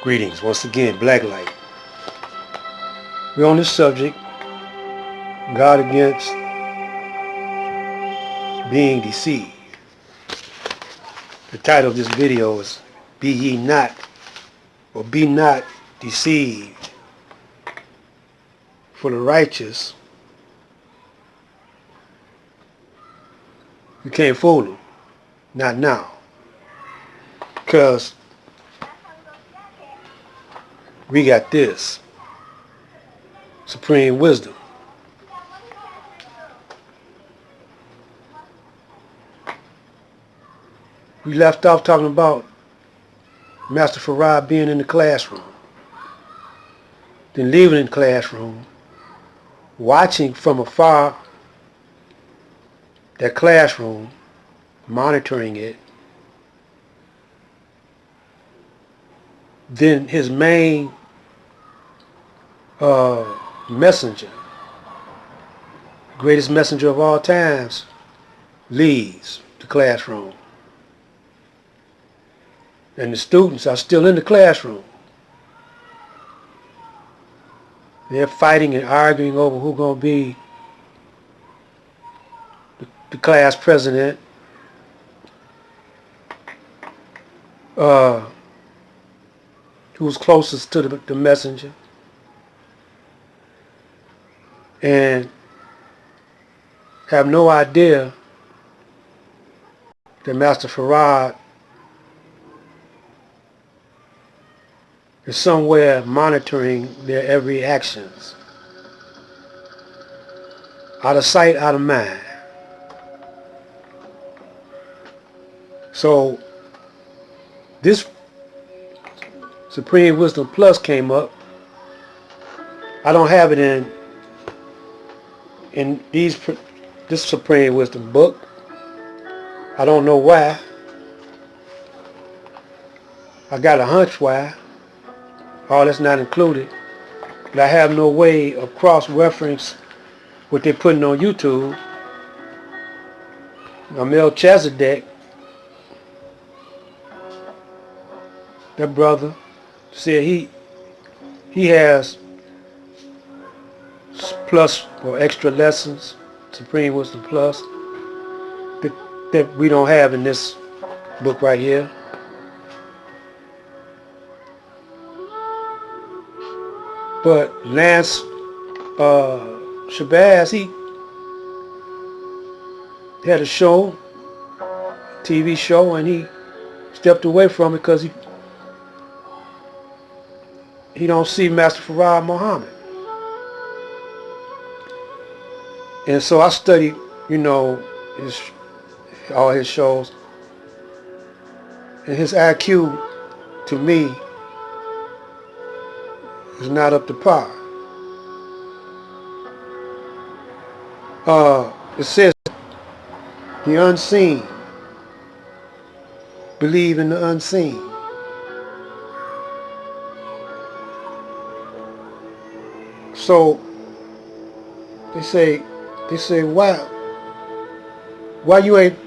Greetings, once again, Blacklight. We're on this subject, God against being deceived. The title of this video is Be Ye Not, or Be Not Deceived. For the righteous, you can't fool them. Not now. Because we got this. Supreme wisdom. We left off talking about Master Farad being in the classroom. Then leaving the classroom, watching from afar that classroom, monitoring it. Then his main messenger, greatest messenger of all times, leaves the classroom. And the students are still in the classroom. They're fighting and arguing over who's going to be the class president. Who's closest to the messenger. And have no idea that Master Farad is somewhere monitoring their every actions. Out of sight, out of mind. So this Supreme Wisdom Plus came up. I don't have it in this Supreme Wisdom book. I don't know why. I got a hunch why. All that's not included. But I have no way of cross-reference what they're putting on YouTube. Now Melchizedek, that brother, said he has plus or extra lessons, Supreme Wisdom Plus, that we don't have in this book right here. But Lance Shabazz, he had a show, TV show, and he stepped away from it because he don't see Master Farad Muhammad. And so I studied, all his shows. And his IQ, to me, is not up to par. It says the unseen. Believe in the unseen. So they say why you ain't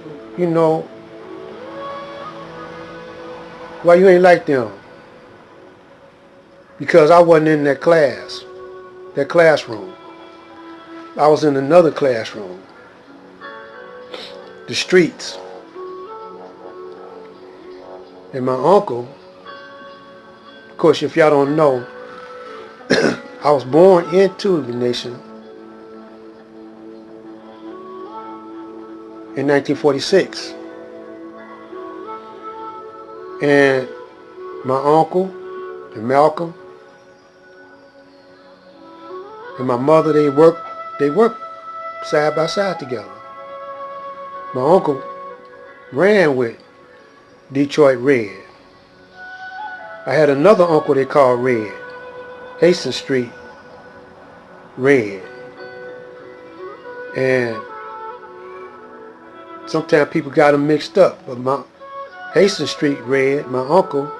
why you ain't like them? Because I wasn't in that classroom. I was in another classroom, the streets. And my uncle, of course, if y'all don't know, I was born into the nation in 1946. And my uncle and Malcolm and my mother, they worked side by side together. My uncle ran with Detroit Red. I had another uncle they called Red, Hastings Street Red. And sometimes people got them mixed up, but my Hastings Street Red, my Uncle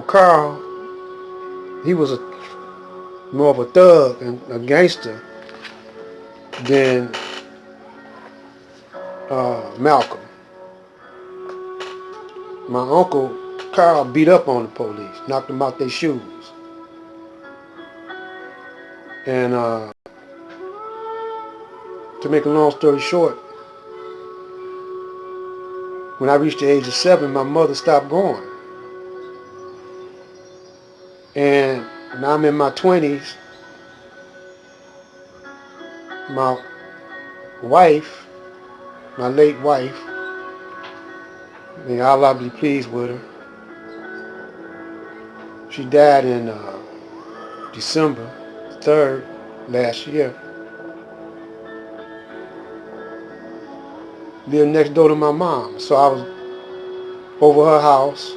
Carl, he was more of a thug and a gangster than Malcolm. My uncle Carl beat up on the police, knocked them out their shoes. And to make a long story short, when I reached the age of 7, my mother stopped going. And now I'm in my 20s. My wife, my late wife, may Allah be pleased with her, she died in December 3rd last year. Lived next door to my mom. So I was over her house.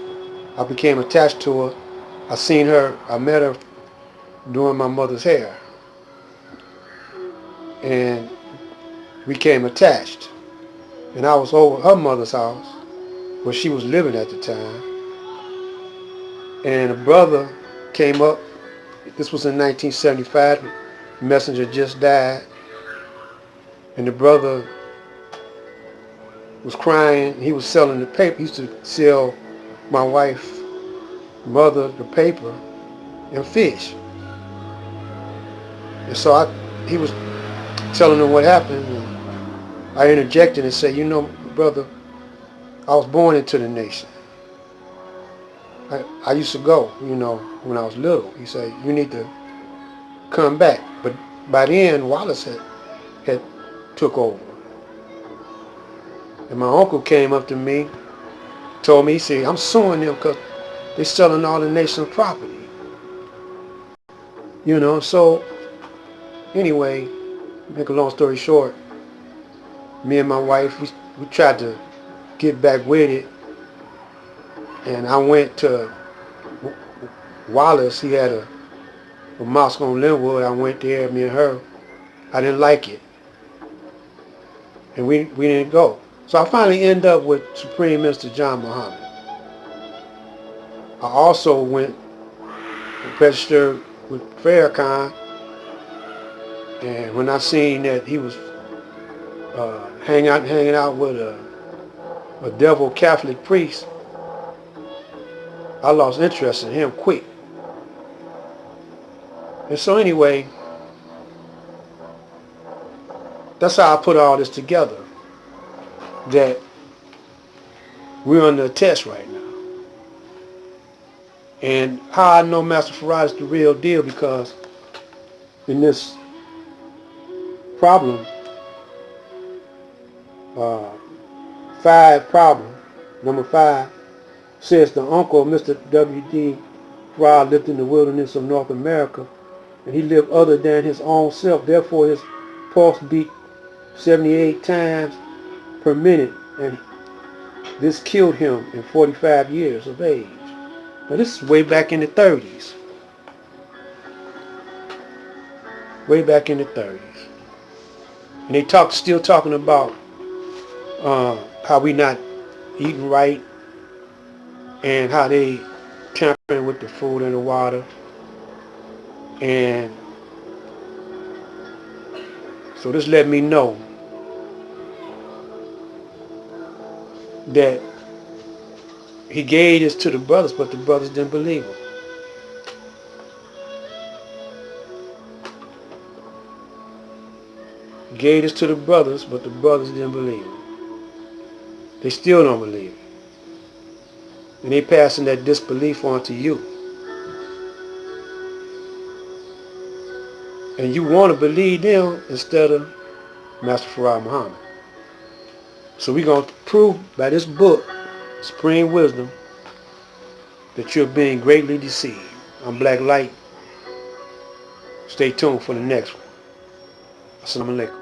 I became attached to her. I met her doing my mother's hair. And we became attached. And I was over her mother's house, where she was living at the time. And a brother came up. This was in 1975. The messenger just died. And the brother was crying. He was selling the paper. He used to sell my wife's mother the paper and fish. And so he was telling him what happened. And I interjected and said, you know, brother, I was born into the nation. I used to go, you know, when I was little. He said, you need to come back. But by then, Wallace had took over. And my uncle came up to me, told me, he said, I'm suing them because they're selling all the nation's property. You know, so anyway, make a long story short, me and my wife, we tried to get back with it. And I went to Wallace. He had a mosque on Linwood. I went there, me and her. I didn't like it. And we didn't go. So I finally ended up with Supreme Minister John Muhammad. I also went and registered with Farrakhan. And when I seen that he was hanging out with a devil Catholic priest, I lost interest in him quick. And so anyway, that's how I put all this together. That we're under a test right now. And how I know Master Farad is the real deal, because in this problem, 5 problem, number 5, says the uncle of Mr. W.D. Farad lived in the wilderness of North America, and he lived other than his own self. Therefore, his pulse beat 78 times per minute, and this killed him in 45 years of age. Now, this is way back in the 30s. Way back in the 30s. And they still talking about how we not eating right, and how they tampering with the food and the water. And so this let me know that he gave this to the brothers, but the brothers didn't believe him. He gave this to the brothers, but the brothers didn't believe him. They still don't believe it. And they passing that disbelief on to you. And you want to believe them instead of Master Farad Muhammad. So we're going to prove by this book, Supreme Wisdom, that you're being greatly deceived. I'm Black Light. Stay tuned for the next one. Assalamu alaikum.